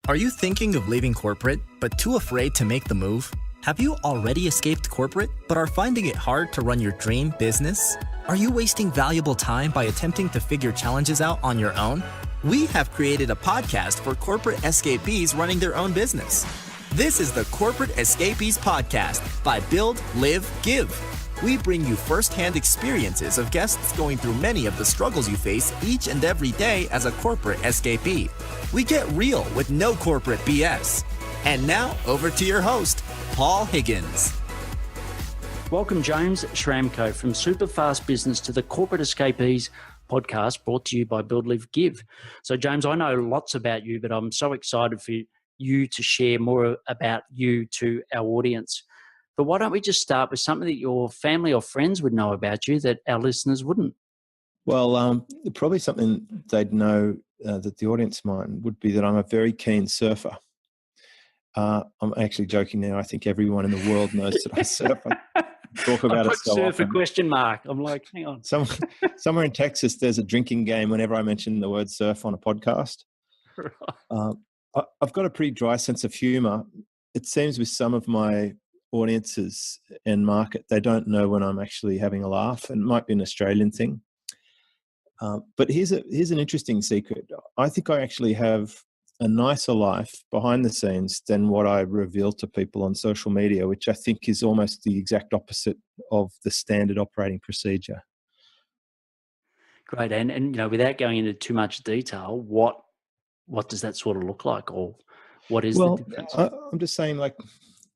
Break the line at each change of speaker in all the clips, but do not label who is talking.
Are you thinking of leaving corporate, but too afraid to make the move? Have you already escaped corporate, but are finding it hard to run your dream business? Are you wasting valuable time by attempting to figure challenges out on your own? We have created a podcast for corporate escapees running their own business. This is the Corporate Escapees Podcast by Build, Live, Give. We bring you first-hand experiences of guests going through many of the struggles you face each and every day as a corporate escapee. We get real with no corporate BS. And now, over to your host, Paul Higgins.
Welcome, James Schramko from Superfast Business to the Corporate Escapees podcast brought to you by Build, Live, Give. So, James, I know lots about you, but I'm so excited for you to share more about you to our audience. But why don't we just start with something that your family or friends would know about you that our listeners wouldn't?
Well, probably something they'd know that the audience might would be that I'm a very keen surfer. I'm actually joking now. I think everyone in the world knows that I surf. I talk about it so
surf
often.
a question mark. I'm like, hang on.
Somewhere in Texas, there's a drinking game whenever I mention the word surf on a podcast.
Right.
I've got a pretty dry sense of humour. It seems with some of my audiences and market, they don't know when I'm actually having a laugh, and it might be an Australian thing. But here's an interesting secret. I think I actually have a nicer life behind the scenes than what I reveal to people on social media, which I think is almost the exact opposite of the standard operating procedure.
Great. And you know, without going into too much detail, what does that sort of look like, or what is the difference?
I'm just saying, like,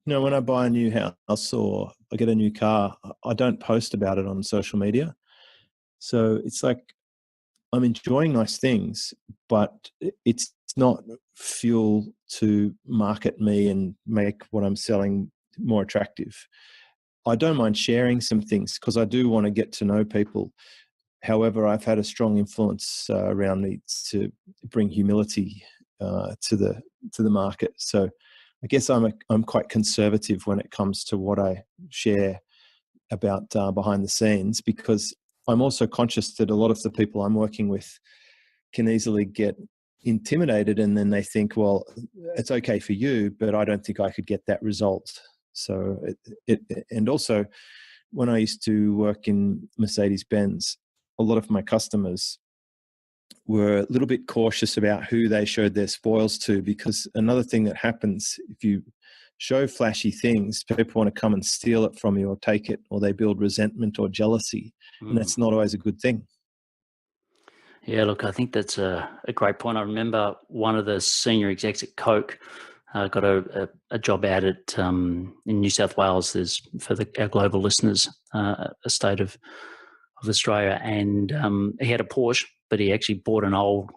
you know, when I buy a new house or I get a new car, I don't post about it on social media. So it's like I'm enjoying nice things, but it's not fuel to market me and make what I'm selling more attractive. I don't mind sharing some things because I do want to get to know people. However, I've had a strong influence around me to bring humility to the market. So I guess I'm quite conservative when it comes to what I share about behind the scenes, because I'm also conscious that a lot of the people I'm working with can easily get intimidated, and then they think, well, it's okay for you, but I don't think I could get that result. So and also when I used to work in Mercedes-Benz, a lot of my customers were a little bit cautious about who they showed their spoils to, because another thing that happens if you show flashy things, people want to come and steal it from you or take it, or they build resentment or jealousy, and that's not always a good thing.
Yeah, look, I think that's a great point. I remember one of the senior execs at Coke got a job out at in New South Wales. There's, for our global listeners, a state of Australia, and he had a Porsche, but he actually bought an old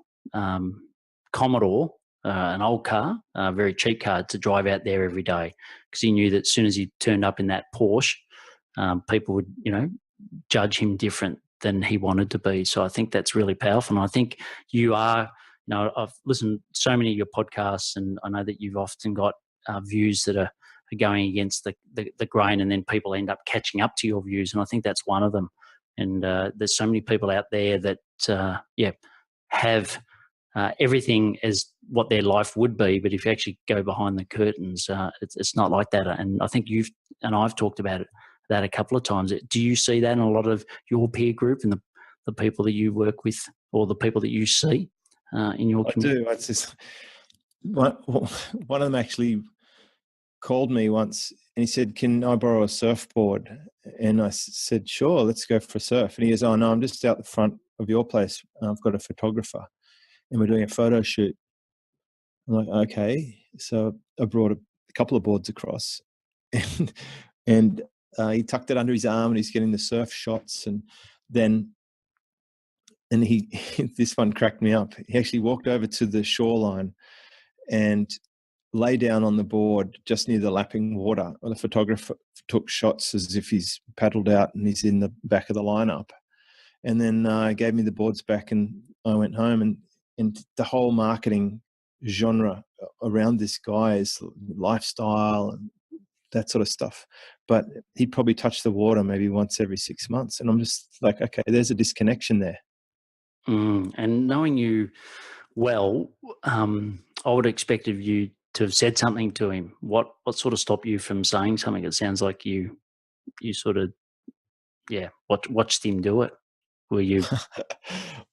Commodore, an old car, a very cheap car, to drive out there every day, because he knew that as soon as he turned up in that Porsche, people would, judge him different than he wanted to be. So I think that's really powerful. And I think you are, I've listened to so many of your podcasts, and I know that you've often got views that are going against the grain, and then people end up catching up to your views. And I think that's one of them. And there's so many people out there that, have everything as what their life would be. But if you actually go behind the curtains, it's not like that. And I think you've and I've talked about that a couple of times. Do you see that in a lot of your peer group and the people that you work with, or the people that you see in your community?
I do. It's just, one of them actually called me once and he said, "Can I borrow a surfboard?" And I said, "Sure, let's go for a surf." And he goes, "Oh no, I'm just out the front of your place. I've got a photographer and we're doing a photo shoot." I'm like, "Okay." So I brought a couple of boards across, and he tucked it under his arm and he's getting the surf shots. And he this one cracked me up. He actually walked over to the shoreline and lay down on the board just near the lapping water. The photographer took shots as if he's paddled out and he's in the back of the lineup. And then gave me the boards back, and I went home, and the whole marketing genre around this guy is lifestyle and that sort of stuff. But he'd probably touch the water maybe once every 6 months. And I'm just like, okay, there's a disconnection there.
And knowing you well, I would expect of you to have said something to him. What sort of stopped you from saying something? It sounds like you sort of watched him do it. Were you?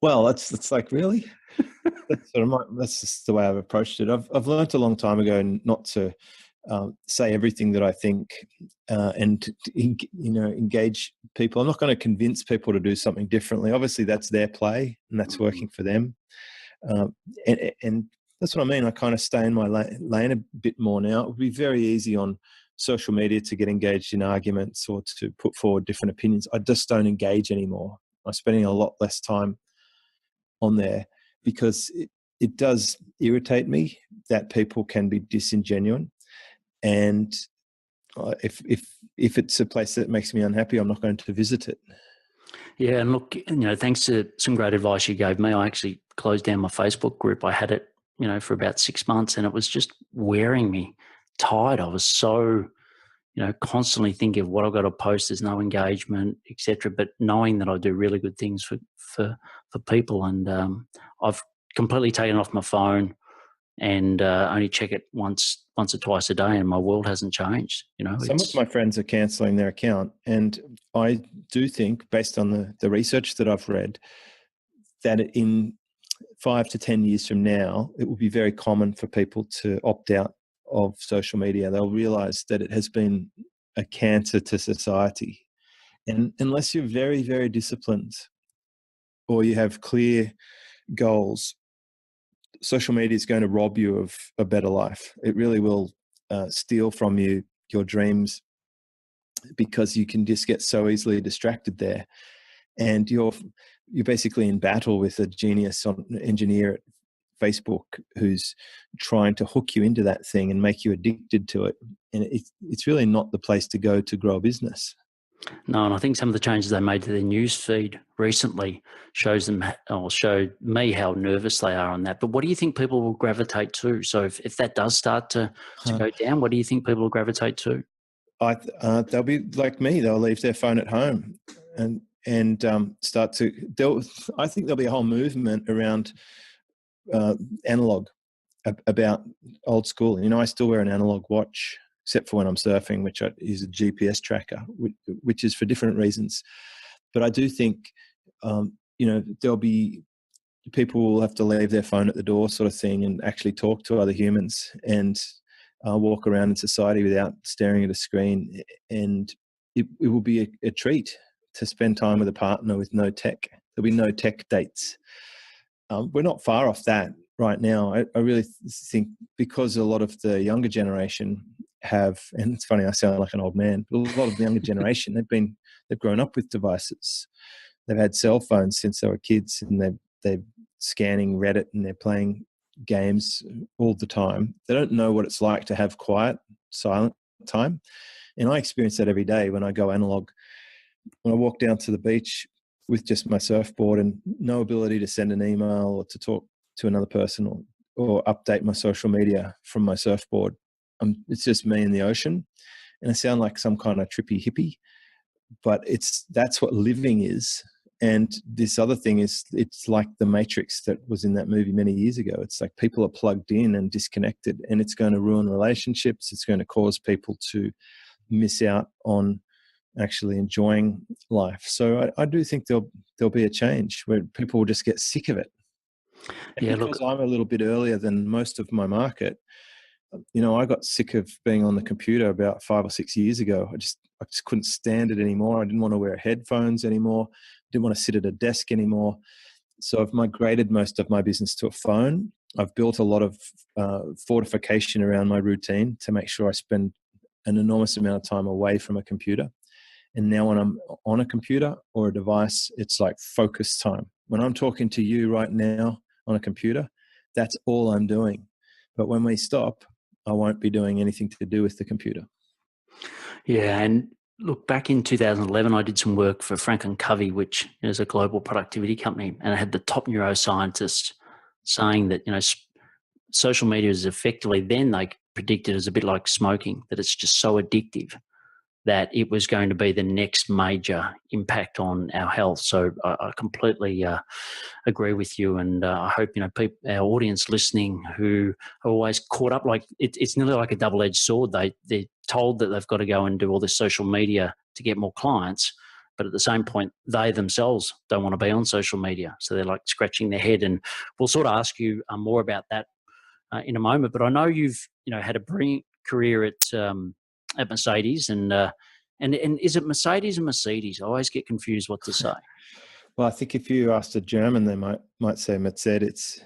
Well, that's like, really. That's just the way I've approached it. I've learned a long time ago not to say everything that I think, and engage people. I'm not going to convince people to do something differently. Obviously, that's their play and that's working for them. And that's what I mean. I kind of stay in my lane a bit more now. It would be very easy on social media to get engaged in arguments or to put forward different opinions. I just don't engage anymore. I'm spending a lot less time on there because it does irritate me that people can be disingenuous. And if it's a place that makes me unhappy, I'm not going to visit it.
Yeah, and look, thanks to some great advice you gave me, I actually closed down my Facebook group. I had it, for about 6 months, and it was just wearing me tired. I was so, constantly thinking of what I've got to post. There's no engagement, etc. But knowing that I do really good things for people, and I've completely taken off my phone and only check it once or twice a day, and my world hasn't changed.
Some of my friends are cancelling their account, and I do think, based on the research that I've read, that in 5 to 10 years from now, it will be very common for people to opt out of social media. They'll realize that it has been a cancer to society. And unless you're very, very disciplined or you have clear goals, social media is going to rob you of a better life. It really will steal from you your dreams, because you can just get so easily distracted there. And you're basically in battle with a genius engineer at Facebook who's trying to hook you into that thing and make you addicted to it. And it's really not the place to go to grow a business.
No, and I think some of the changes they made to their news feed recently showed me how nervous they are on that. But what do you think people will gravitate to? So if that does start to go down, what do you think people will gravitate to?
They'll be like me. They'll leave their phone at home and start to. I think there'll be a whole movement around analog, about old school. I still wear an analog watch, except for when I'm surfing, which is a GPS tracker, which is for different reasons. But I do think, there'll be people will have to leave their phone at the door, sort of thing, and actually talk to other humans and walk around in society without staring at a screen. And it will be a treat to spend time with a partner with no tech. There'll be no tech dates. We're not far off that right now. I really think, because a lot of the younger generation have, and it's funny, I sound like an old man, but a lot of the younger generation, they've grown up with devices. They've had cell phones since they were kids, and they're scanning Reddit and they're playing games all the time. They don't know what it's like to have quiet, silent time. And I experience that every day when I go analog. When I walk down to the beach with just my surfboard and no ability to send an email or to talk to another person or update my social media from my surfboard, it's just me in the ocean. And I sound like some kind of trippy hippie, but that's what living is. And this other thing is, it's like the Matrix that was in that movie many years ago. It's like people are plugged in and disconnected, and it's going to ruin relationships. It's going to cause people to miss out on actually enjoying life. So I do think there'll be a change where people will just get sick of it. And because I'm a little bit earlier than most of my market, I got sick of being on the computer about 5 or 6 years ago. I just couldn't stand it anymore. I didn't want to wear headphones anymore. Didn't want to sit at a desk anymore. So I've migrated most of my business to a phone. I've built a lot of fortification around my routine to make sure I spend an enormous amount of time away from a computer. And now when I'm on a computer or a device, it's like focus time. When I'm talking to you right now on a computer, that's all I'm doing. But when we stop, I won't be doing anything to do with the computer. Yeah,
and look, back in 2011, I did some work for Franklin Covey, which is a global productivity company, and I had the top neuroscientists saying that, social media is effectively, then they predicted, as a bit like smoking, that it's just so addictive that it was going to be the next major impact on our health. So I completely agree with you, and I hope our audience listening who are always caught up, like it's nearly like a double-edged sword. They're told that they've got to go and do all this social media to get more clients, but at the same point, they themselves don't want to be on social media, so they're like scratching their head. And we'll sort of ask you more about that in a moment. But I know you've had a brilliant career at Mercedes, and is it Mercedes or Mercedes? I always get confused what to say.
Well, I think if you asked a German, they might say Mercedes.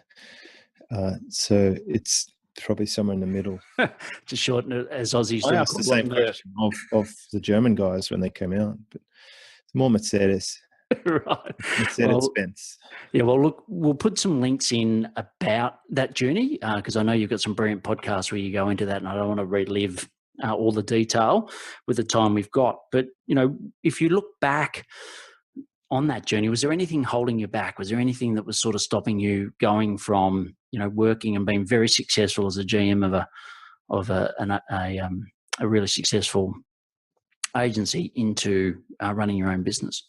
So it's probably somewhere in the middle.
To shorten it, as Aussies.
I asked the same question of the German guys when they came out, but it's more Mercedes.
Right.
Mercedes-Benz.
Yeah, well, look, we'll put some links in about that journey because I know you've got some brilliant podcasts where you go into that, and I don't want to relive all the detail with the time we've got. But, if you look back on that journey, was there anything holding you back? Was there anything that was sort of stopping you going from, working and being very successful as a GM of a really successful agency into running your own business?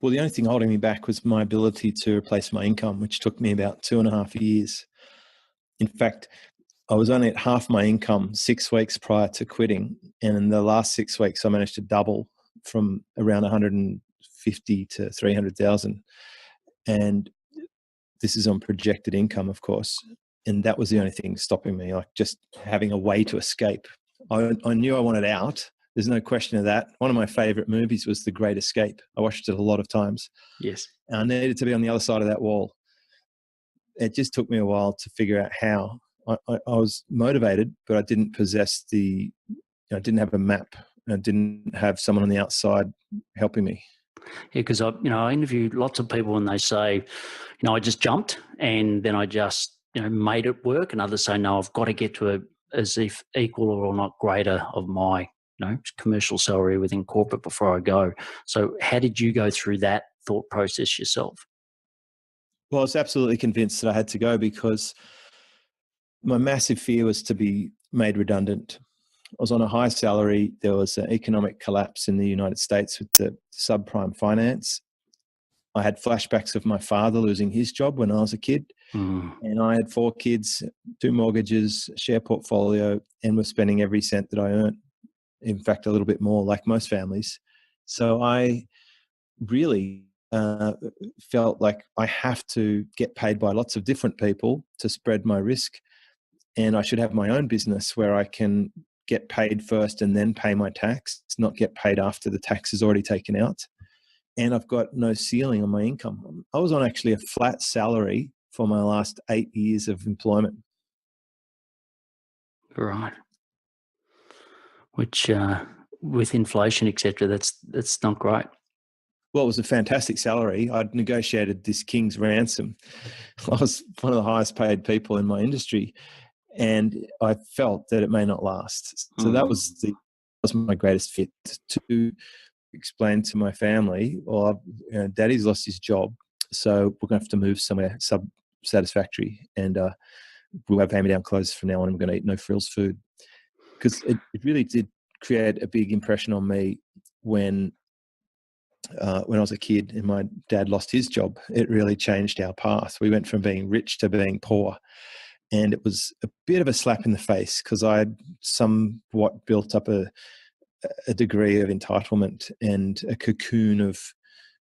Well, the only thing holding me back was my ability to replace my income, which took me about 2.5 years. In fact, I was only at half my income 6 weeks prior to quitting. And in the last 6 weeks, I managed to double from around 150 to 300,000. And this is on projected income, of course. And that was the only thing stopping me, like just having a way to escape. I knew I wanted out. There's no question of that. One of my favorite movies was The Great Escape. I watched it a lot of times.
Yes.
And I needed to be on the other side of that wall. It just took me a while to figure out how. I was motivated, but I didn't possess I didn't have a map. I didn't have someone on the outside helping me.
Yeah, because I interviewed lots of people and they say, I just jumped and then I just, made it work. And others say, no, I've got to get to as if equal or not greater of my, commercial salary within corporate before I go. So how did you go through that thought process yourself?
Well, I was absolutely convinced that I had to go because my massive fear was to be made redundant. I was on a high salary. There was an economic collapse in the United States with the subprime finance. I had flashbacks of my father losing his job when I was a kid. And I had 4 kids, 2 mortgages, share portfolio, and was spending every cent that I earned. In fact, a little bit more, like most families. So I really felt like I have to get paid by lots of different people to spread my risk. And I should have my own business where I can get paid first and then pay my tax, not get paid after the tax is already taken out. And I've got no ceiling on my income. I was on actually a flat salary for my last 8 years of employment.
Right. Which with inflation, etc., that's not great.
Well, it was a fantastic salary. I'd negotiated this king's ransom. I was one of the highest paid people in my industry, and I felt that it may not last. So that was my greatest fit, to explain to my family, well, Daddy's lost his job, so we're going to have to move somewhere satisfactory, and we'll have hand-me-down clothes from now on, and we're going to eat no frills food. Because it really did create a big impression on me when I was a kid and my dad lost his job. It really changed our path. We went from being rich to being poor. And it was a bit of a slap in the face because I had somewhat built up a degree of entitlement and a cocoon of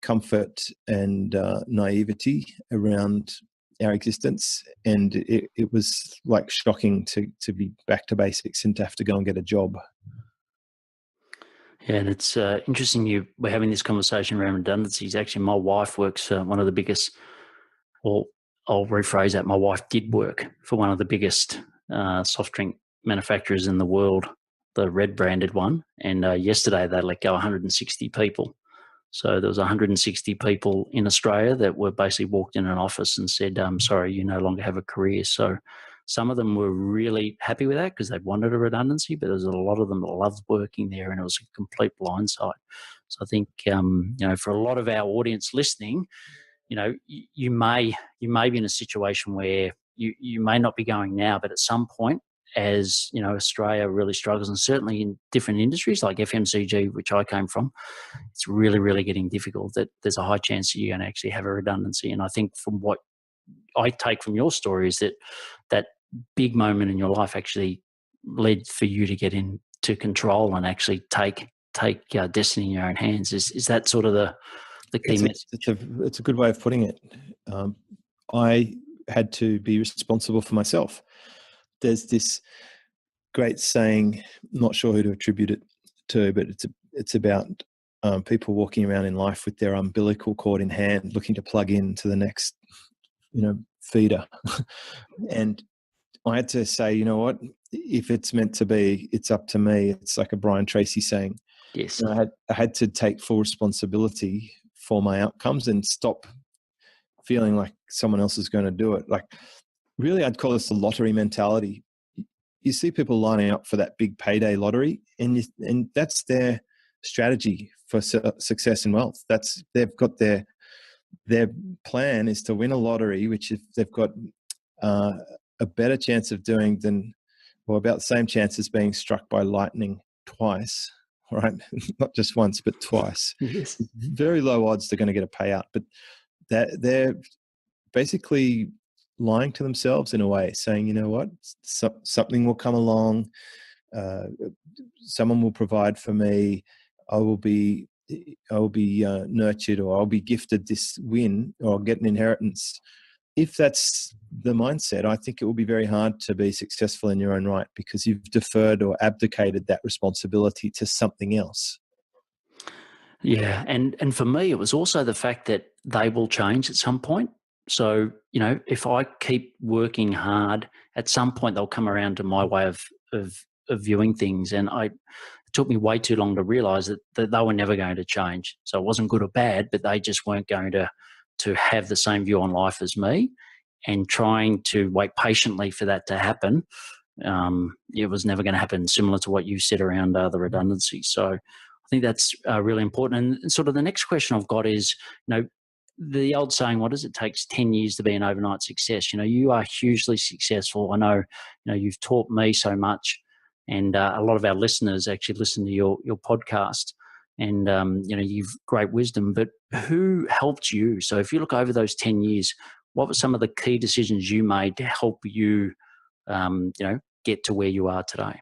comfort and naivety around our existence, and it was like shocking to be back to basics and to have to go and get a job.
Yeah, and it's interesting we're having this conversation around redundancies. Actually, my wife works for one of the biggest, or I'll rephrase that, my wife did work for one of the biggest soft drink manufacturers in the world, the Red branded one, and yesterday they let go 160 people. So there was 160 people in Australia that were basically walked in an office and said, sorry, you no longer have a career. So some of them were really happy with that because they wanted a redundancy, but there's a lot of them that loved working there, and it was a complete blindside. So I think, for a lot of our audience listening, you may be in a situation where you may not be going now, but at some point as Australia really struggles, and certainly in different industries like FMCG, which I came from, it's really, really getting difficult. That there's a high chance that you're going to actually have a redundancy. And I think from what I take from your story is that big moment in your life actually led for you to get into control and actually take destiny in your own hands. Is that sort of the key message?
It's a good way of putting it. I had to be responsible for myself. There's this great saying, not sure who to attribute it to, but it's about people walking around in life with their umbilical cord in hand, looking to plug in to the next, feeder. And I had to say, you know what, if it's meant to be, it's up to me. It's like a Brian Tracy saying.
Yes.
I had to take full responsibility for my outcomes and stop feeling like someone else is going to do it. Like, really, I'd call this the lottery mentality. You see people lining up for that big payday lottery, and that's their strategy for success and wealth. They've got their plan is to win a lottery, which if they've got a better chance of doing than, or about the same chance as being struck by lightning twice, right? Not just once, but twice.
Yes.
Very low odds they're going to get a payout, but they're basically lying to themselves in a way, saying, you know what, something will come along, someone will provide for me, I will be nurtured, or I'll be gifted this win, or I'll get an inheritance. If that's the mindset, I think it will be very hard to be successful in your own right, because you've deferred or abdicated that responsibility to something else.
Yeah, and for me, it was also the fact that they will change at some point. So, if I keep working hard, at some point they'll come around to my way of viewing things. And it took me way too long to realize that they were never going to change. So it wasn't good or bad, but they just weren't going to have the same view on life as me. And trying to wait patiently for that to happen, it was never going to happen, similar to what you said around the redundancy. So I think that's really important. And sort of the next question I've got is, the old saying, what does it take 10 years to be an overnight success? You are hugely successful. I know, you've taught me so much, and a lot of our listeners actually listen to your podcast, and, you've great wisdom, but who helped you? So if you look over those 10 years, what were some of the key decisions you made to help you, get to where you are today?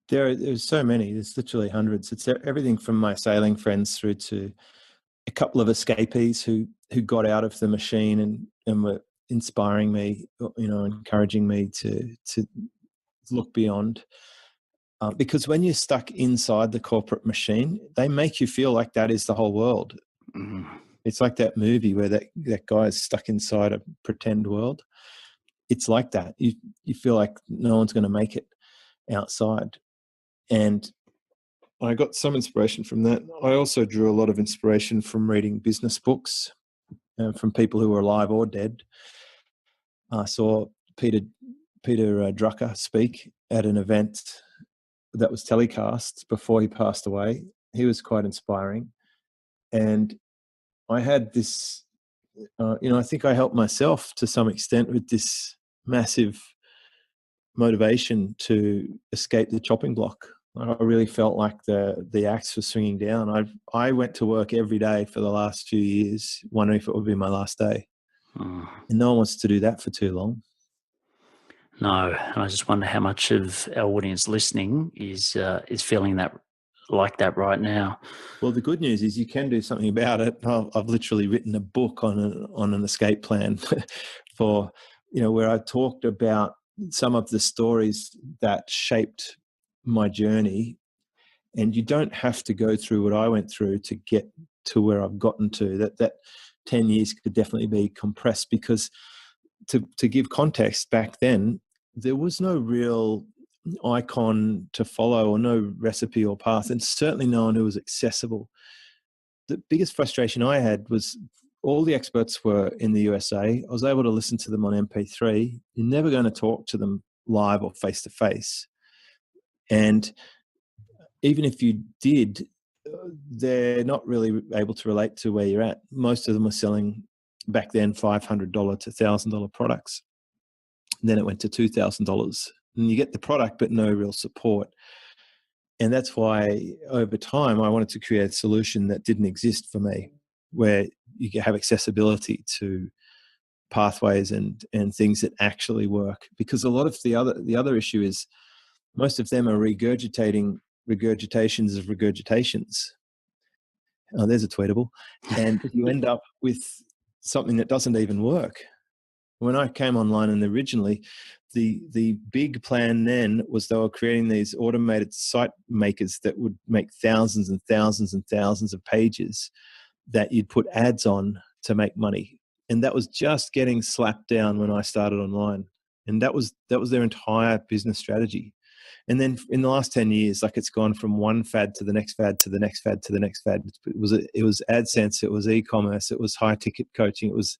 There's so many. There's literally hundreds. It's everything from my sailing friends through to a couple of escapees who got out of the machine and were inspiring me, encouraging me to look beyond. Because when you're stuck inside the corporate machine, they make you feel like that is the whole world.
Mm.
It's like that movie where that guy is stuck inside a pretend world. It's like that. You feel like no one's going to make it outside. And I got some inspiration from that. I also drew a lot of inspiration from reading business books from people who were alive or dead. I saw Peter Drucker speak at an event that was telecast before he passed away. He was quite inspiring. And I had this, I think I helped myself to some extent with this massive motivation to escape the chopping block. I really felt like the axe was swinging down. I went to work every day for the last few years, wondering if it would be my last day. And no one wants to do that for too long.
No, and I just wonder how much of our audience listening is feeling that like that right now.
Well, the good news is you can do something about it. I've literally written a book on an escape plan for, where I talked about some of the stories that shaped my journey. And you don't have to go through what I went through to get to where I've gotten to. That 10 years could definitely be compressed, because to give context, back then there was no real icon to follow, or no recipe or path, and certainly no one who was accessible. The biggest frustration I had was all the experts were in the USA. I was able to listen to them on MP3. You're never going to talk to them live or face to face. And even if you did, they're not really able to relate to where you're at. Most of them were selling back then $500 to $1,000 products. And then it went to $2,000 and you get the product but no real support. And that's why over time I wanted to create a solution that didn't exist for me, where you can have accessibility to pathways and things that actually work. Because a lot of the other issue is most of them are regurgitations of regurgitations. Oh, there's a tweetable. And you end up with something that doesn't even work. When I came online, and originally the big plan then was they were creating these automated site makers that would make thousands and thousands and thousands of pages that you'd put ads on to make money. And that was just getting slapped down when I started online. And that was their entire business strategy. And then in the last 10 years, like, it's gone from one fad to the next fad to the next fad to the next fad. It was AdSense, it was e-commerce, it was high ticket coaching, it was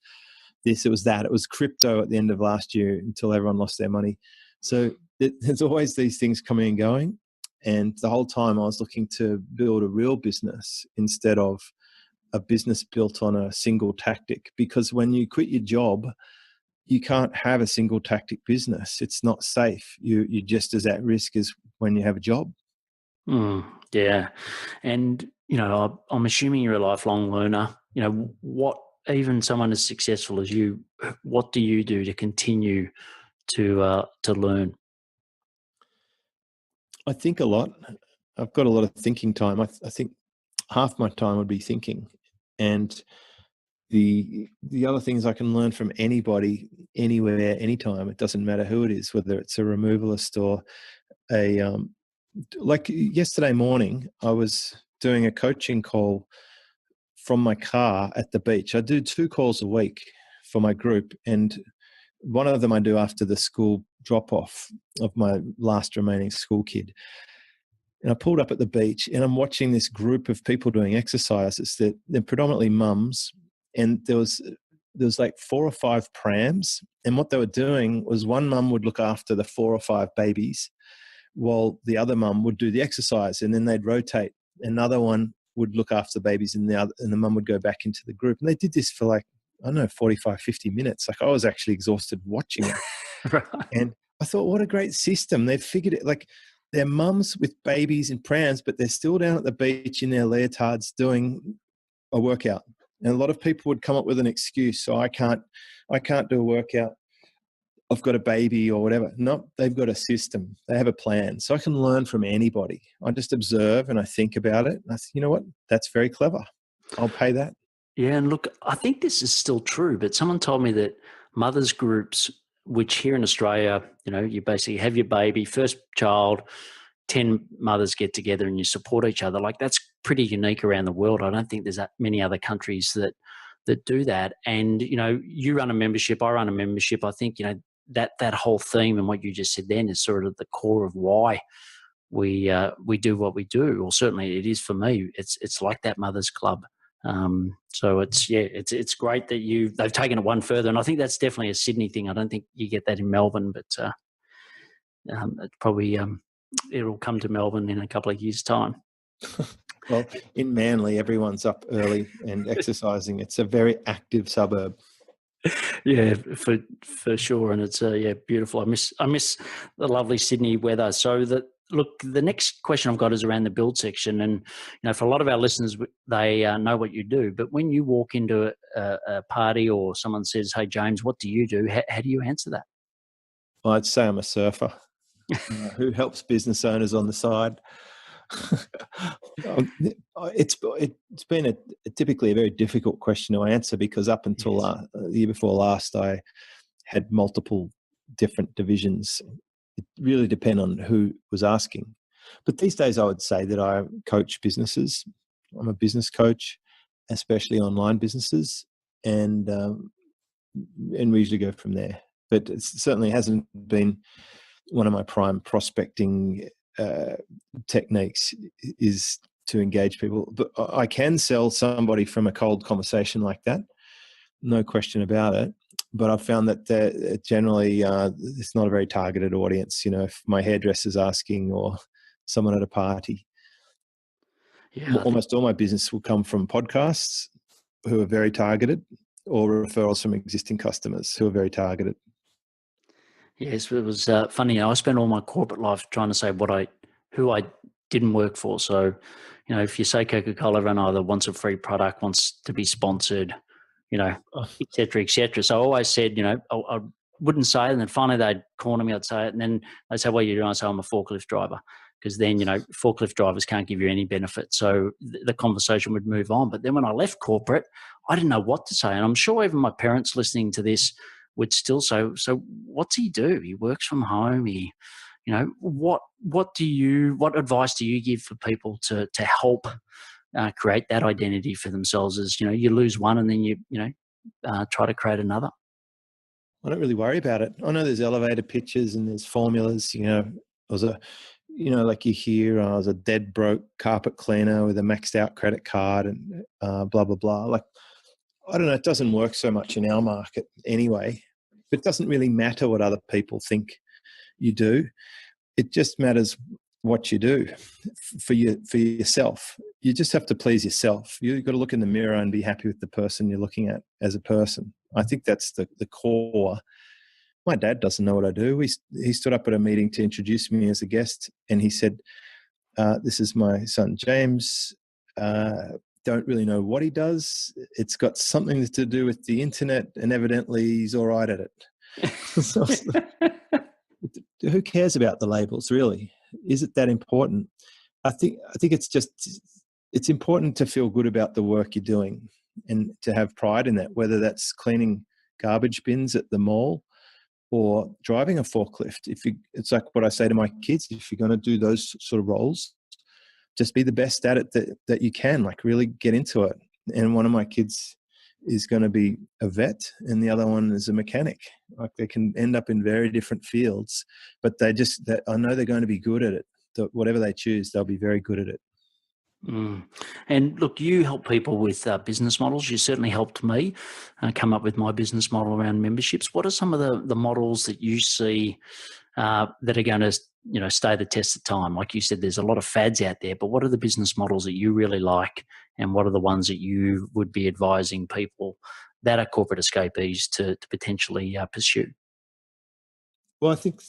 this, it was that, it was crypto at the end of last year until everyone lost their money. So there's always these things coming and going. And the whole time I was looking to build a real business instead of a business built on a single tactic. Because when you quit your job, you can't have a single tactic business. It's not safe. You're just as at risk as when you have a job.
Yeah. And, I'm assuming you're a lifelong learner. What, even someone as successful as you, what do you do to continue to learn?
I think a lot. I've got a lot of thinking time. I think half my time would be thinking. And the other things, I can learn from anybody, anywhere, anytime. It doesn't matter who it is, whether it's a removalist or like yesterday morning, I was doing a coaching call from my car at the beach. I do 2 calls a week for my group, and one of them I do after the school drop-off of my last remaining school kid. And I pulled up at the beach, and I'm watching this group of people doing exercises. They're predominantly mums, and there was like 4 or 5 prams. And what they were doing was one mum would look after the 4 or 5 babies while the other mum would do the exercise, and then they'd rotate. Another one would look after the babies, and the mum would go back into the group. And they did this for like, I don't know, 45, 50 minutes. Like, I was actually exhausted watching it.
Right.
And I thought, what a great system. They've figured it. Like, they're mums with babies in prams, but they're still down at the beach in their leotards doing a workout. And a lot of people would come up with an excuse. So I can't do a workout. I've got a baby or whatever. No, they've got a system. They have a plan. So I can learn from anybody. I just observe and I think about it. And I think, you know what? That's very clever. I'll pay that.
Yeah. And look, I think this is still true, but someone told me that mothers groups, which here in Australia, you basically have your baby, first child, 10 mothers get together and you support each other. Like, that's pretty unique around the world. I don't think there's that many other countries that do that. And, you run a membership, I run a membership. I think, that whole theme and what you just said then is sort of the core of why we do what we do. Or certainly it is for me. It's like that mothers club. So it's great that they've taken it one further. And I think that's definitely a Sydney thing. I don't think you get that in Melbourne, but it probably, it'll come to Melbourne in a couple of years' time.
Well, in Manly, everyone's up early and exercising. It's a very active suburb.
Yeah, for sure. And it's beautiful. I miss the lovely Sydney weather. So the next question I've got is around the build section. And, for a lot of our listeners, they know what you do. But when you walk into a party or someone says, "Hey, James, what do you do?" How do you answer that?
Well, I'd say I'm a surfer who helps business owners on the side. It's been typically a very difficult question to answer, because up until the year before last, I had multiple different divisions. It really depends on who was asking. But these days I would say that I coach businesses. I'm a business coach, especially online businesses, and we usually go from there. But it certainly hasn't been one of my prime prospecting techniques is to engage people. But I can sell somebody from a cold conversation like that, no question about it. But I've found that generally it's not a very targeted audience. If my hairdresser's asking or someone at a party, almost all my business will come from podcasts who are very targeted, or referrals from existing customers who are very targeted.
Yes, it was funny. I spent all my corporate life trying to say who I didn't work for. So, if you say Coca-Cola, everyone either wants a free product, wants to be sponsored,
Oh,
et cetera, et cetera. So I always said, I wouldn't say it. And then finally they'd corner me, I'd say it. And then they say, what are you doing? I say, I'm a forklift driver. Because then, forklift drivers can't give you any benefit. So the conversation would move on. But then when I left corporate, I didn't know what to say. And I'm sure even my parents listening to this would still say, so what's he do? He works from home. What advice do you give for people to help create that identity for themselves as, you lose one and then you try to create another?
I don't really worry about it. I know there's elevator pitches and there's formulas. I was like you hear, I was a dead broke carpet cleaner with a maxed out credit card and blah, blah, blah. Like, I don't know, it doesn't work so much in our market anyway. It doesn't really matter what other people think you do. It just matters what you do for yourself. You just have to please yourself. You've got to look in the mirror and be happy with the person you're looking at as a person. I think that's the core. My dad doesn't know what I do. He stood up at a meeting to introduce me as a guest, and he said, this is my son, James. Don't really know what he does. It's got something to do with the internet, and evidently he's all right at it. So, who cares about the labels, really? Is it that important? I think it's important to feel good about the work you're doing and to have pride in that, whether that's cleaning garbage bins at the mall or driving a forklift. It's like what I say to my kids, if you're going to do those sort of roles, just be the best at it that you can, like really get into it. And one of my kids is going to be a vet and the other one is a mechanic. Like, they can end up in very different fields, but I know they're going to be good at it. Whatever they choose, they'll be very good at it.
Mm. And look, you help people with business models. You certainly helped me come up with my business model around memberships. What are some of the models that you see that are going to stay the test of time? Like you said, there's a lot of fads out there, but what are the business models that you really like, and what are the ones that you would be advising people that are corporate escapees to potentially pursue?
Well, I think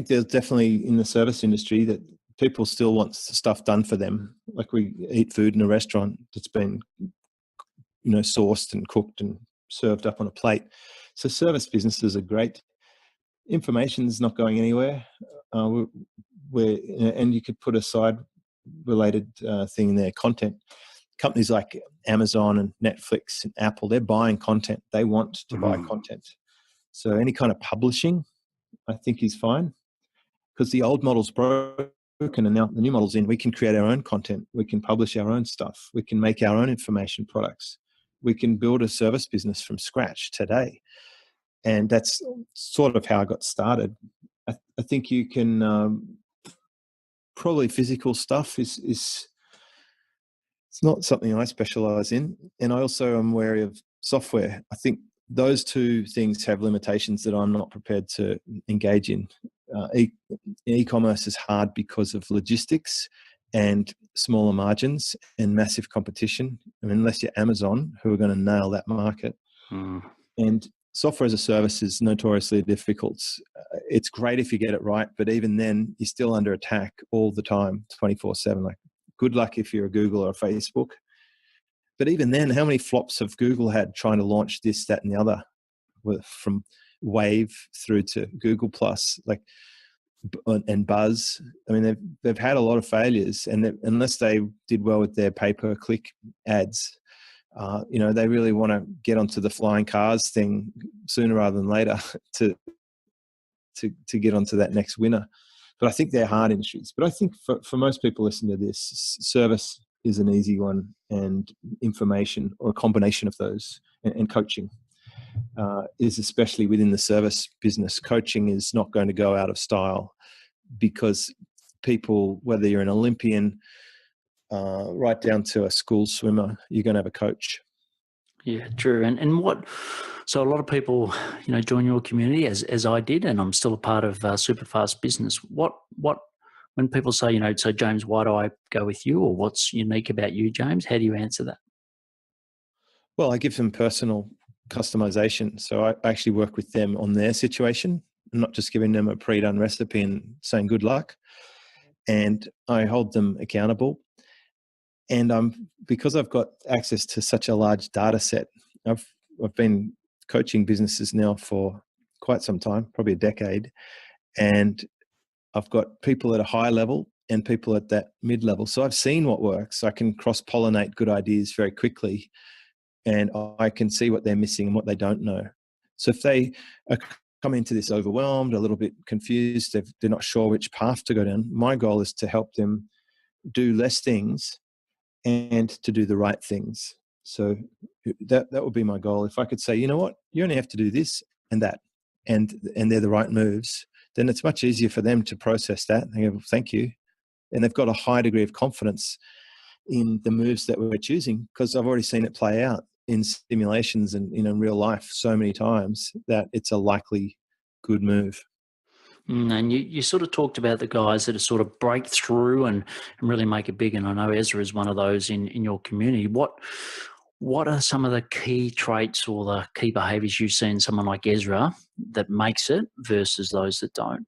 there's definitely in the service industry that people still want stuff done for them. Like, we eat food in a restaurant that's been, sourced and cooked and served up on a plate. So service businesses are great. Information is not going anywhere. And you could put a side related thing in there, content. Companies like Amazon and Netflix and Apple, they're buying content. They want to buy content. So any kind of publishing, I think, is fine, because the old model's broken and now the new model's in. We can create our own content. We can publish our own stuff. We can make our own information products. We can build a service business from scratch today. And that's sort of how I got started. I think you can probably physical stuff is it's not something I specialize in. And I also am wary of software. I think those two things have limitations that I'm not prepared to engage in. E-commerce is hard because of logistics and smaller margins and massive competition. I mean, unless you're Amazon, who are going to nail that market. And software as a service is notoriously difficult. It's great if you get it right, but even then, you're still under attack all the time, 24/7. Like, good luck if you're a Google or a Facebook. But even then, how many flops have Google had trying to launch this, that, and the other, from Wave through to Google Plus, and Buzz? I mean, they've had a lot of failures, and unless they did well with their pay-per-click ads, they really want to get onto the flying cars thing sooner rather than later to get onto that next winner. But I think they're hard industries. But I think for most people listening to this, service is an easy one, and information, or a combination of those, and coaching is, especially within the service business. Coaching is not going to go out of style, because people, whether you're an Olympian, right down to a school swimmer, you're going to have a coach.
Yeah, true. So a lot of people, join your community as I did, and I'm still a part of Superfast Business. What when people say, so James, why do I go with you, or what's unique about you, James? How do you answer that?
Well, I give them personal customization. So I actually work with them on their situation. I'm not just giving them a pre-done recipe and saying good luck. And I hold them accountable. And because I've got access to such a large data set, I've been coaching businesses now for quite some time, probably a decade, and I've got people at a high level and people at that mid level. So I've seen what works. I can cross-pollinate good ideas very quickly, and I can see what they're missing and what they don't know. So if they are coming into this overwhelmed, a little bit confused, they're not sure which path to go down, my goal is to help them do less things and to do the right things. So that would be my goal. If I could say, you know what, you only have to do this and that, and they're the right moves, then it's much easier for them to process that. They go, thank you. And they've got a high degree of confidence in the moves that we're choosing, because I've already seen it play out in simulations and in real life so many times that it's a likely good move.
And you sort of talked about the guys that are sort of break through and really make it big. And I know Ezra is one of those in your community. What are some of the key traits or the key behaviours you see in someone like Ezra that makes it versus those that don't?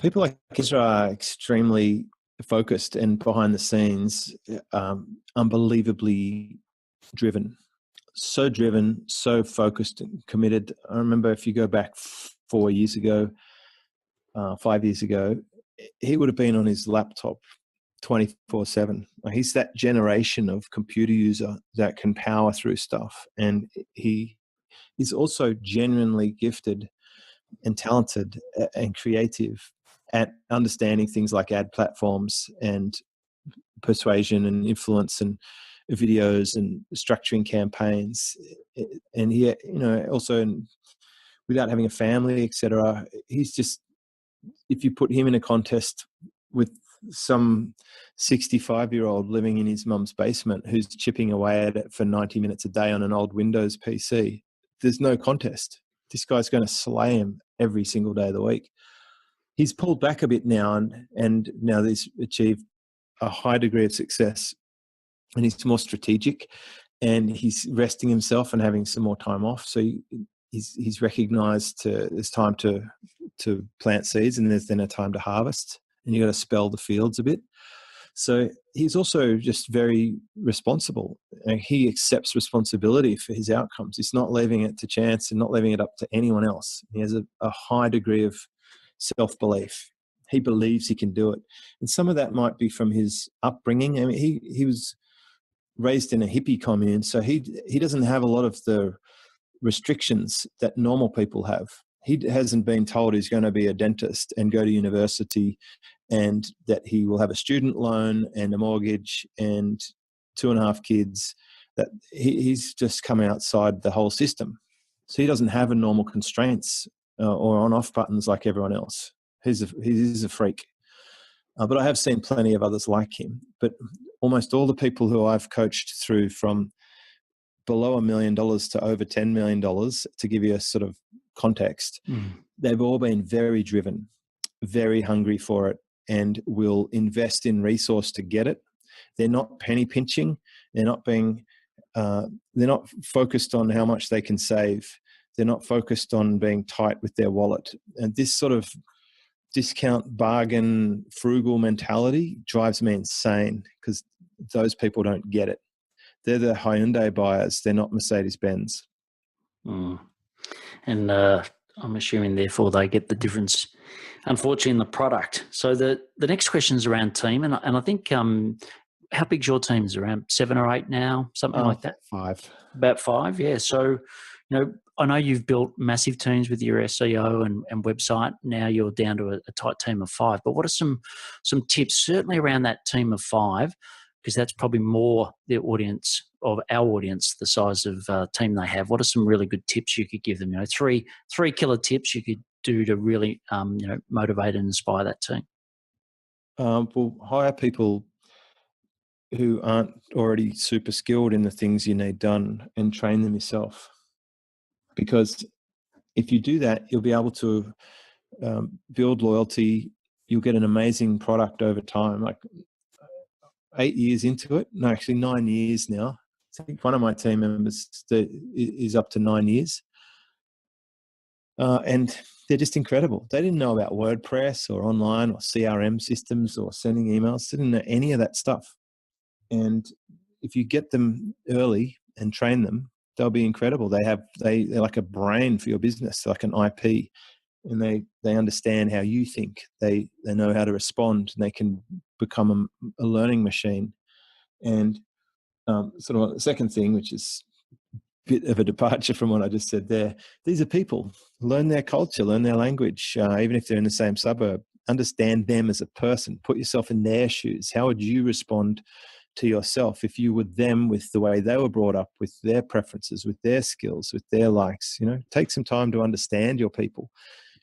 People like Ezra are extremely focused and behind the scenes, unbelievably driven, so focused and committed. I remember if you go back 5 years ago, he would have been on his laptop 24/7. He's that generation of computer user that can power through stuff. And he's also genuinely gifted and talented and creative at understanding things like ad platforms and persuasion and influence and videos and structuring campaigns. And he, also without having a family, etc. He's just, if you put him in a contest with some 65-year-old living in his mum's basement who's chipping away at it for 90 minutes a day on an old Windows PC, there's no contest. This guy's going to slay him every single day of the week. He's pulled back a bit now, and now he's achieved a high degree of success, and he's more strategic, and he's resting himself and having some more time off. So he's recognised there's time to plant seeds, and there's then a time to harvest, and you got to spell the fields a bit. So he's also just very responsible. He accepts responsibility for his outcomes. He's not leaving it to chance and not leaving it up to anyone else. He has a high degree of self-belief. He believes he can do it. And some of that might be from his upbringing. I mean, he was raised in a hippie commune, so he doesn't have a lot of the restrictions that normal people have. He hasn't been told he's going to be a dentist and go to university, and that he will have a student loan and a mortgage and 2.5 kids. That he's just come outside the whole system. So he doesn't have a normal constraints or on-off buttons like everyone else. He's a freak. But I have seen plenty of others like him. But almost all the people who I've coached through from below $1 million to over $10 million, to give you a sort of context, they've all been very driven, very hungry for it, and will invest in resource to get it. They're not penny pinching. They're not focused on how much they can save. They're not focused on being tight with their wallet. And this sort of discount, bargain, frugal mentality drives me insane, because those people don't get it. They're the Hyundai buyers. They're not Mercedes-Benz.
And I'm assuming, therefore, they get the difference, unfortunately, in the product. So the next question is around team. And I think, how big's your team? Is it around 7 or 8 now? Something like that?
5.
About 5, yeah. So, I know you've built massive teams with your SEO and website. Now you're down to a tight team of 5. But what are some tips, certainly around that team of 5, because that's probably more the audience of our audience, the size of team they have. What are some really good tips you could give them? Three killer tips you could do to really motivate and inspire that team.
Well, hire people who aren't already super skilled in the things you need done, and train them yourself. Because if you do that, you'll be able to build loyalty. You'll get an amazing product over time. Like 8 years into it, no, actually 9 years now. I think one of my team members is up to 9 years. And they're just incredible. They didn't know about WordPress or online or CRM systems or sending emails. They didn't know any of that stuff. And if you get them early and train them, they'll be incredible. They're like a brain for your business, like an IP, and they understand how you think. They know how to respond, and they can become a learning machine. And sort of the second thing, which is a bit of a departure from what I just said there, these are people. Learn their culture, learn their language, even if they're in the same suburb. Understand them as a person. Put yourself in their shoes. How would you respond to yourself if you were them, with the way they were brought up, with their preferences, with their skills, with their likes? Take some time to understand your people.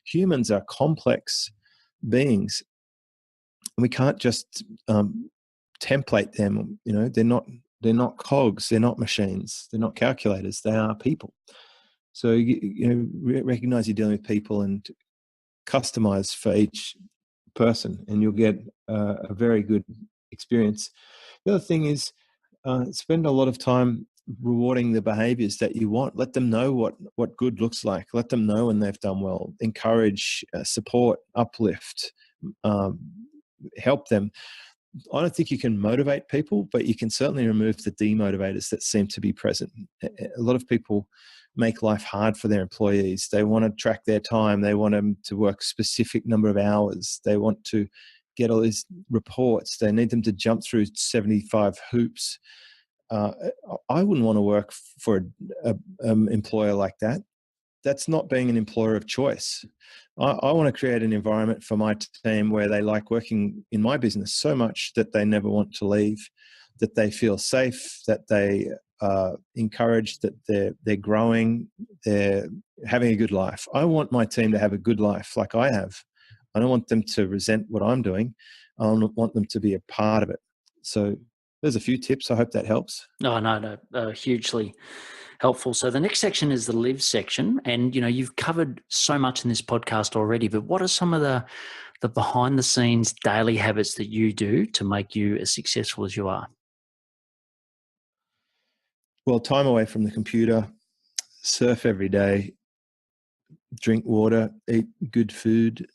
Humans are complex beings, and we can't just template them. They're not cogs, they're not machines, they're not calculators, they are people. So recognize you're dealing with people and customize for each person, and you'll get a very good experience. The other thing is spend a lot of time rewarding the behaviors that you want. Let them know what good looks like. Let them know when they've done well. Encourage, support, uplift, help them. I don't think you can motivate people, but you can certainly remove the demotivators that seem to be present. A lot of people make life hard for their employees. They want to track their time. They want them to work a specific number of hours. They want to get all these reports. They need them to jump through 75 hoops. I wouldn't want to work for an employer like that. That's not being an employer of choice. I want to create an environment for my team where they like working in my business so much that they never want to leave, that they feel safe, that they are encouraged, that they're growing, they're having a good life. I want my team to have a good life like I have. I don't want them to resent what I'm doing. I want them to be a part of it. So there's a few tips. I hope that helps.
No, hugely helpful. So the next section is the live section, and you've covered so much in this podcast already. But what are some of the behind the scenes daily habits that you do to make you as successful as you are?
Well, time away from the computer, surf every day, drink water, eat good food,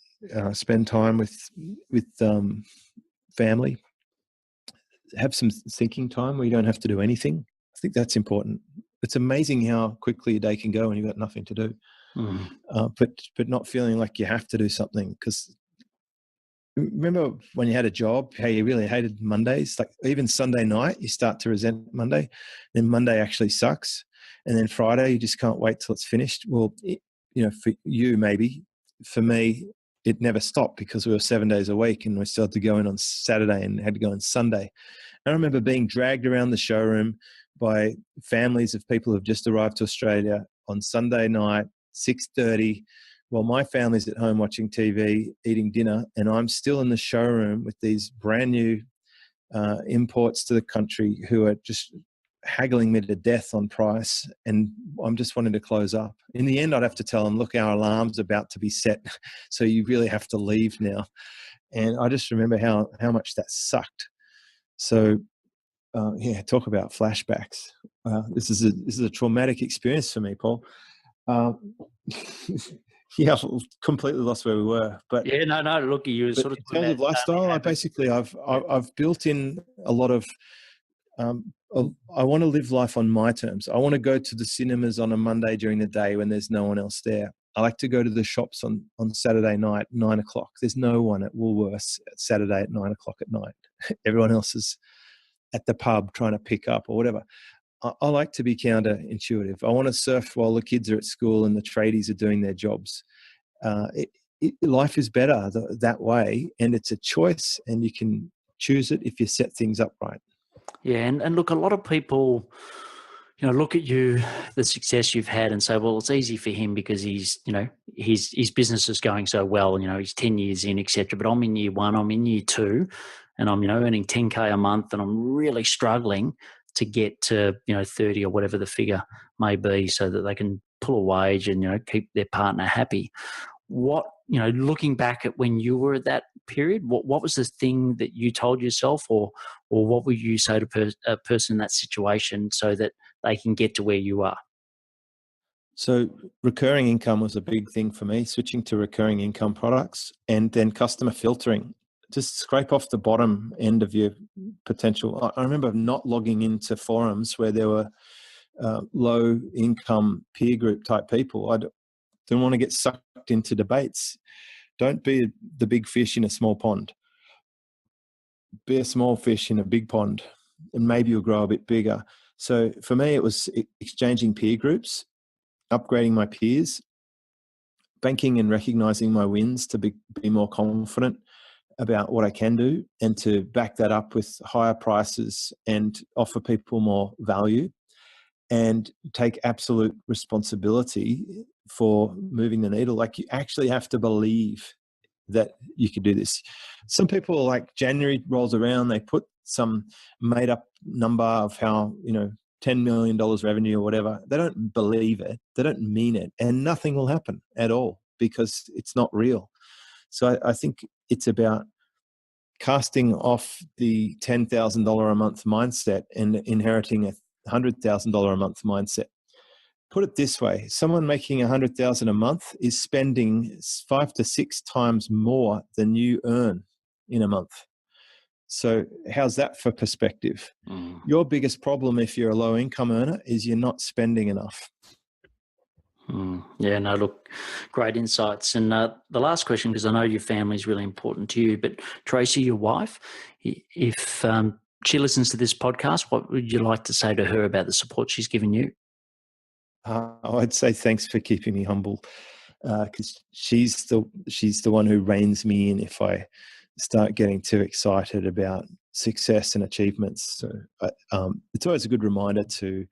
spend time with family, have some thinking time where you don't have to do anything. I think that's important. It's amazing how quickly a day can go when you've got nothing to do. But not feeling like you have to do something. Because remember when you had a job, how you really hated Mondays? Like even Sunday night, you start to resent Monday. Then Monday actually sucks. And then Friday, you just can't wait till it's finished. Well, for you maybe. For me, it never stopped because we were 7 days a week, and we still had to go in on Saturday and had to go on Sunday. I remember being dragged around the showroom by families of people who've just arrived to Australia on Sunday night, 6:30, while my family's at home watching TV, eating dinner, and I'm still in the showroom with these brand new imports to the country who are just haggling me to death on price, and I'm just wanting to close up. In the end, I'd have to tell them, look, our alarm's about to be set, so you really have to leave now. And I just remember how much that sucked. So talk about flashbacks. This is a traumatic experience for me, Paul. Yeah, I've completely lost where we were. But
yeah, no. Look, you sort of
in terms of lifestyle, I've built in a lot of. I want to live life on my terms. I want to go to the cinemas on a Monday during the day when there's no one else there. I like to go to the shops on Saturday night, 9 o'clock. There's no one at Woolworths at Saturday at 9 o'clock at night. Everyone else is at the pub trying to pick up or whatever. I like to be counterintuitive. I want to surf while the kids are at school and the tradies are doing their jobs. Life is better that way, and it's a choice, and you can choose it if you set things up right.
Yeah, and look, a lot of people, look at you, the success you've had, and say, well, it's easy for him because his business is going so well. He's 10 years in, etc. But I'm in year 1, I'm in year 2, and I'm earning 10K a month, and I'm really struggling to get to 30 or whatever the figure may be, so that they can pull a wage and keep their partner happy. What looking back at when you were at that period, what was the thing that you told yourself, or what would you say to a person in that situation so that they can get to where you are?
So recurring income was a big thing for me, switching to recurring income products, and then customer filtering. Just scrape off the bottom end of your potential. I remember not logging into forums where there were low income peer group type people. I didn't want to get sucked into debates. Don't be the big fish in a small pond. Be a small fish in a big pond, and maybe you'll grow a bit bigger. So for me, it was exchanging peer groups, upgrading my peers, banking and recognizing my wins to be more confident about what I can do, and to back that up with higher prices and offer people more value, and take absolute responsibility for moving the needle. Like, you actually have to believe that you could do this. Some people, like, January rolls around, they put some made up number of how, $10 million revenue or whatever. They don't believe it. They don't mean it. And nothing will happen at all because it's not real. So I think it's about casting off the $10,000 a month mindset and inheriting a $100,000 a month mindset. Put it this way: someone making $100,000 a month is spending 5 to 6 times more than you earn in a month. So how's that for perspective? Your biggest problem if you're a low income earner is you're not spending enough.
Yeah, no, look, great insights. And the last question, because I know your family is really important to you, but Tracy, your wife, if she listens to this podcast, what would you like to say to her about the support she's given you?
I'd say thanks for keeping me humble, because she's the one who reins me in if I start getting too excited about success and achievements. So it's always a good reminder to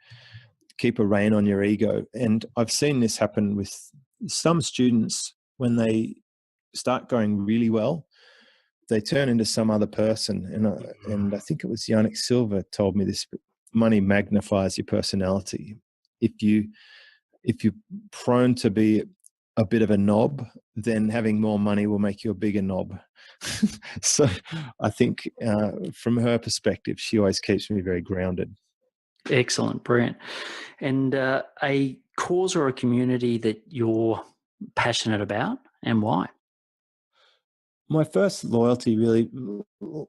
keep a rein on your ego. And I've seen this happen with some students. When they start going really well, they turn into some other person. And I think it was Yannick Silva told me this, but money magnifies your personality. If you're prone to be a bit of a knob, then having more money will make you a bigger knob. So I think from her perspective, she always keeps me very grounded.
Excellent, brilliant. And a cause or a community that you're passionate about, and why?
My first loyalty really,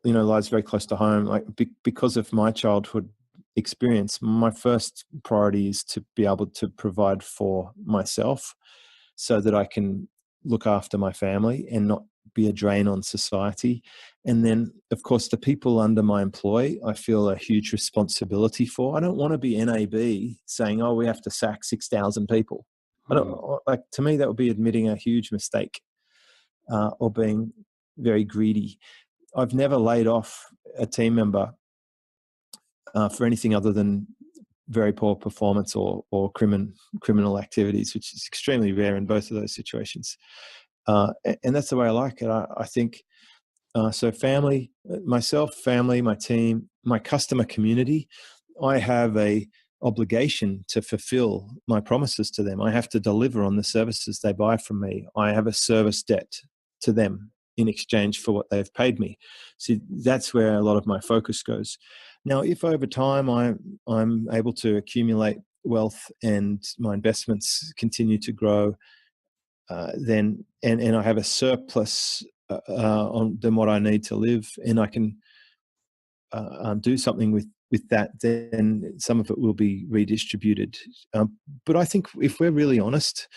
lies very close to home. Like, because of my childhood experience, my first priority is to be able to provide for myself so that I can look after my family and not be a drain on society. And then, of course, the people under my employ, I feel a huge responsibility for. I don't want to be NAB saying, "Oh, we have to sack 6,000 people." I don't like. To me, that would be admitting a huge mistake, or being very greedy. I've never laid off a team member for anything other than very poor performance or criminal activities, which is extremely rare in both of those situations. And that's the way I like it. I think so. Family, myself, family, my team, my customer community. I have a obligation to fulfill my promises to them. I have to deliver on the services they buy from me. I have a service debt to them in exchange for what they've paid me. So that's where a lot of my focus goes. Now, if over time I'm able to accumulate wealth and my investments continue to grow, then and I have a surplus than what I need to live, and I can do something with that, then some of it will be redistributed. But I think if we're really honest,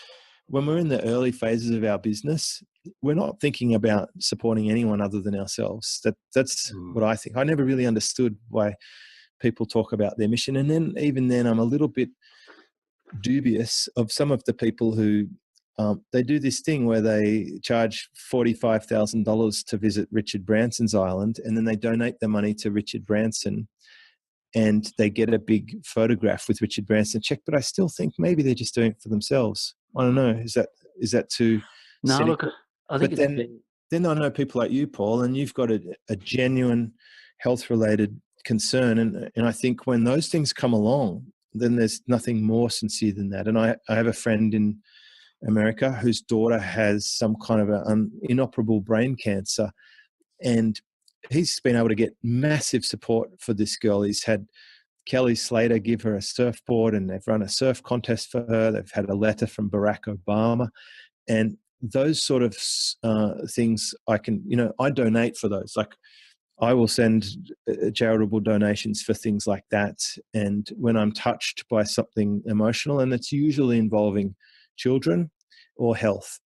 when we're in the early phases of our business, we're not thinking about supporting anyone other than ourselves. That's what I think. I never really understood why people talk about their mission. And then even then, I'm a little bit dubious of some of the people who they do this thing where they charge $45,000 to visit Richard Branson's island, and then they donate the money to Richard Branson, and they get a big photograph with Richard Branson check. But I still think maybe they're just doing it for themselves. I don't know. Is that too?
No,
cynical?
look, I think
but then I know people like you, Paul, and you've got a genuine health-related concern, and I think when those things come along, then there's nothing more sincere than that. And I have a friend in America whose daughter has some kind of an inoperable brain cancer, and he's been able to get massive support for this girl. He's had Kelly Slater give her a surfboard, and they've run a surf contest for her. They've had a letter from Barack Obama, and those sort of things I donate for those. Like, I will send charitable donations for things like that. And when I'm touched by something emotional, and it's usually involving children or health,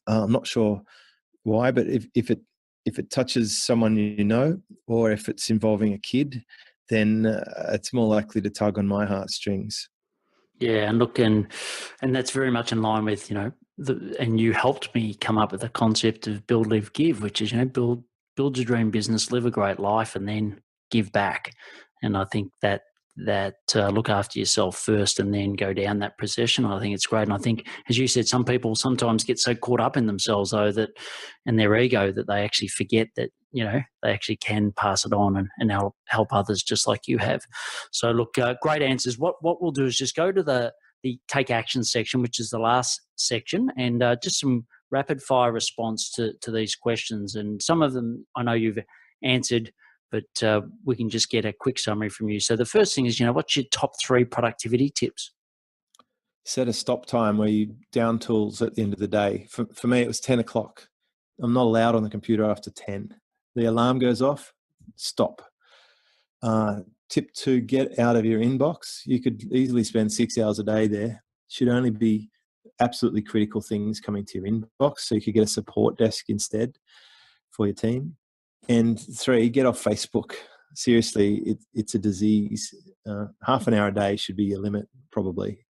I'm not sure why, but if it touches someone you know, or if it's involving a kid, then it's more likely to tug on my heartstrings.
Yeah, and look, and that's very much in line with, and you helped me come up with the concept of build, live, give, which is, build your dream business, live a great life, and then give back. And I think that look after yourself first and then go down that procession. I think it's great. And I think, as you said, some people sometimes get so caught up in themselves, though, and their ego, that they actually forget that, they actually can pass it on and help others just like you have. So look, great answers. What we'll do is just go to the take action section, which is the last section, and just some rapid fire response to these questions. And some of them I know you've answered, but we can just get a quick summary from you. So the first thing is, what's your top 3 productivity tips?
Set a stop time where you down tools at the end of the day. For me, it was 10 o'clock. I'm not allowed on the computer after 10. The alarm goes off, stop. Tip 2, get out of your inbox. You could easily spend 6 hours a day there. Should only be absolutely critical things coming to your inbox, so you could get a support desk instead for your team. And 3, get off Facebook. Seriously, it's a disease. Half an hour a day should be your limit, probably.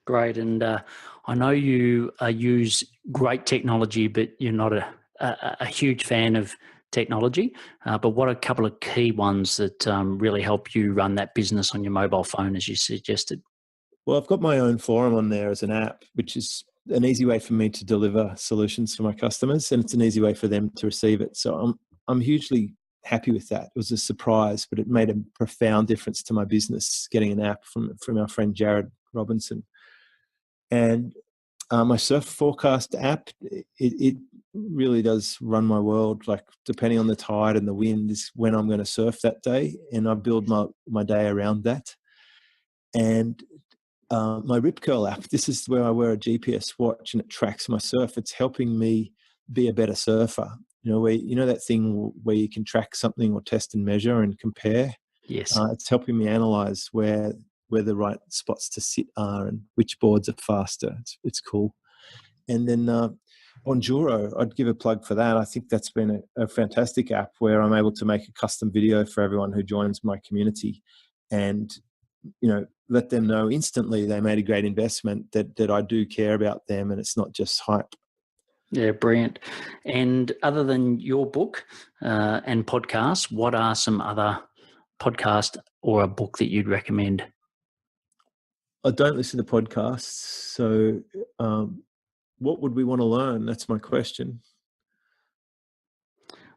Great. And I know you use great technology, but you're not a huge fan of technology. But what are a couple of key ones that really help you run that business on your mobile phone, as you suggested?
Well, I've got my own forum on there as an app, which is an easy way for me to deliver solutions for my customers, and it's an easy way for them to receive it. So I'm hugely happy with that. It was a surprise, but it made a profound difference to my business, getting an app from our friend Jared Robinson. And my surf forecast app, it really does run my world. Like, depending on the tide and the wind is when I'm going to surf that day, and I build my day around that. And my Rip Curl app, this is where I wear a GPS watch and it tracks my surf. It's helping me be a better surfer. That thing where you can track something or test and measure and compare.
Yes.
It's helping me analyze where the right spots to sit are and which boards are faster. It's cool. And then Onduro, I'd give a plug for that. I think that's been a fantastic app where I'm able to make a custom video for everyone who joins my community, and let them know instantly they made a great investment, that I do care about them and it's not just hype.
Yeah, brilliant. And other than your book and podcasts, what are some other podcasts or a book that you'd recommend?
I don't listen to podcasts, so what would we want to learn? That's my question.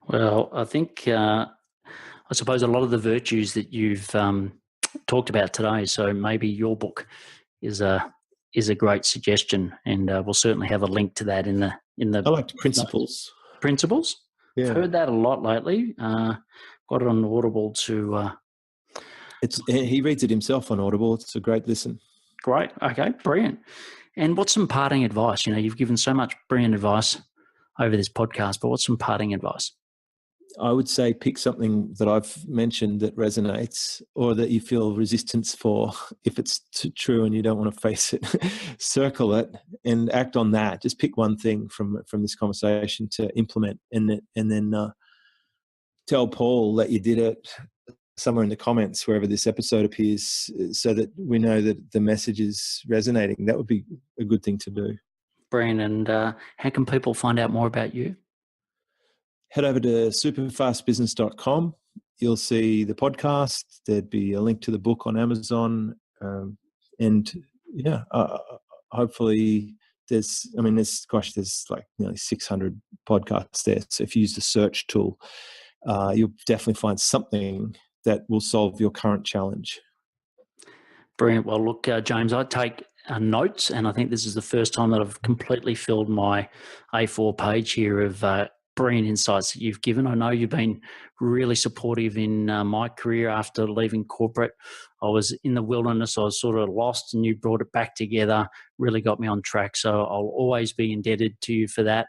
Well, I think, I suppose a lot of the virtues that you've talked about today. So maybe your book is a great suggestion, and we'll certainly have a link to that in the.
I liked Principles.
Principles.
Yeah.
I've heard that a lot lately. Got it on Audible to.
He reads it himself on Audible. It's a great listen.
Great. Okay. Brilliant. And what's some parting advice? You've given so much brilliant advice over this podcast, but what's some parting advice?
I would say pick something that I've mentioned that resonates, or that you feel resistance for. If it's true and you don't want to face it, circle it and act on that. Just pick one thing from this conversation to implement, and then tell Paul that you did it somewhere in the comments wherever this episode appears, so that we know that the message is resonating. That would be a good thing to do.
Brilliant. And how can people find out more about you?
Head over to superfastbusiness.com. You'll see the podcast. There'd be a link to the book on Amazon. Hopefully there's like nearly 600 podcasts there. So if you use the search tool, you'll definitely find something that will solve your current challenge.
Brilliant. Well, look, James, I take notes, and I think this is the first time that I've completely filled my A4 page here of brilliant insights that you've given. I know you've been really supportive in my career after leaving corporate. I was in the wilderness. I was sort of lost, and you brought it back together, really got me on track. So I'll always be indebted to you for that.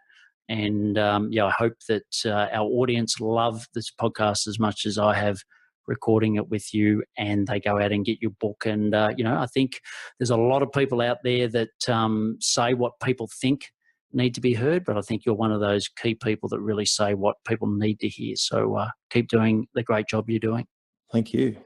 And I hope that our audience love this podcast as much as I have recording it with you, and they go out and get your book. And, I think there's a lot of people out there that say what people think need to be heard, but I think you're one of those key people that really say what people need to hear. So keep doing the great job you're doing.
Thank you.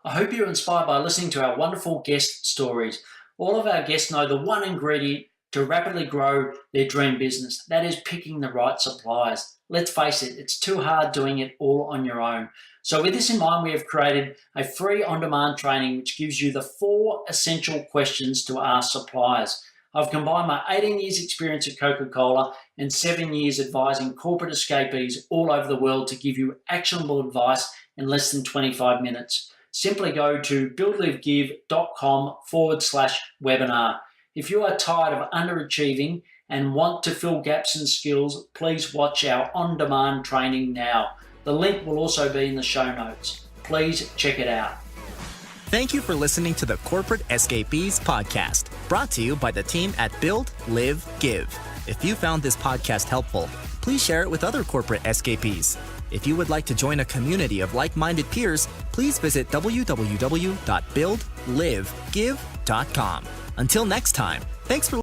I hope you're inspired by listening to our wonderful guest stories. All of our guests know the one ingredient to rapidly grow their dream business. That is picking the right suppliers. Let's face it, it's too hard doing it all on your own. So with this in mind, we have created a free on-demand training which gives you the 4 essential questions to ask suppliers. I've combined my 18 years experience at Coca-Cola and 7 years advising corporate escapees all over the world to give you actionable advice in less than 25 minutes. Simply go to buildlivegive.com/webinar. If you are tired of underachieving and want to fill gaps in skills, please watch our on-demand training now. The link will also be in the show notes. Please check it out.
Thank you for listening to the Corporate Escapees podcast, brought to you by the team at Build, Live, Give. If you found this podcast helpful, please share it with other corporate escapees. If you would like to join a community of like-minded peers, please visit www.buildlivegive.com. Until next time, thanks for